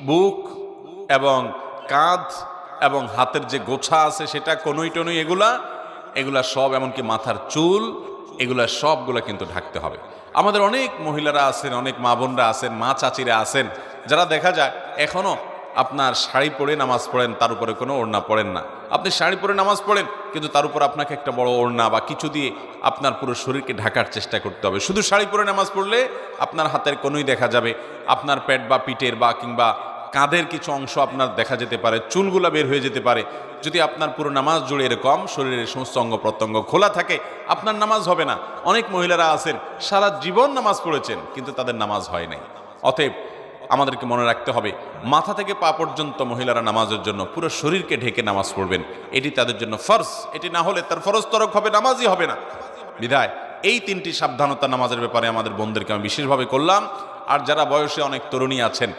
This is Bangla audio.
বুক এবং কাঁধ এবং হাতের যে গোছা আছে সেটা কনুই টনুই এগুলা সব, এমনকি মাথার চুল, এগুলা সবগুলা কিন্তু ঢাকতে হবে। আমাদের অনেক মহিলারা আছেন, অনেক মা বোনরা আছেন, মা চাচিরা আছেন, যারা দেখা যায় এখনো আপনার শাড়ি পরে নামাজ পড়েন, তার উপরে কোনো ওড়না পড়েন না। আপনি শাড়ি পরে নামাজ পড়েন, কিন্তু তার উপর আপনাকে একটা বড় ওড়না বা কিছু দিয়ে আপনার পুরো শরীরকে ঢাকার চেষ্টা করতে হবে। শুধু শাড়ি পরে নামাজ পড়লে আপনার হাতের কোনোই দেখা যাবে, আপনার পেট বা পিঠের বা কিংবা কাঁধের কিছু অংশ আপনার দেখা যেতে পারে, চুলগুলা বের হয়ে যেতে পারে। যদি আপনার পুরো নামাজ জুড়ে এরকম শরীরের সমস্ত অঙ্গ প্রত্যঙ্গ খোলা থাকে, আপনার নামাজ হবে না। অনেক মহিলারা আছেন সারা জীবন নামাজ পড়েছেন, কিন্তু তাদের নামাজ হয় নাই। অতএব আমাদেরকে মনে রাখতে হবে, মাথা থেকে পা পর্যন্ত মহিলারা নামাজের জন্য পুরো শরীরকে ঢেকে নামাজ পড়বেন, এটি তাদের জন্য ফরজ। এটি না হলে তার ফরজ তরক হবে, নামাজই হবে না। বিধায় এই তিনটি সাবধানতা নামাজের ব্যাপারে আমাদের বোনদেরকে আমি বিশেষভাবে করলাম। আর যারা বয়সে অনেক তরুণী আছেন,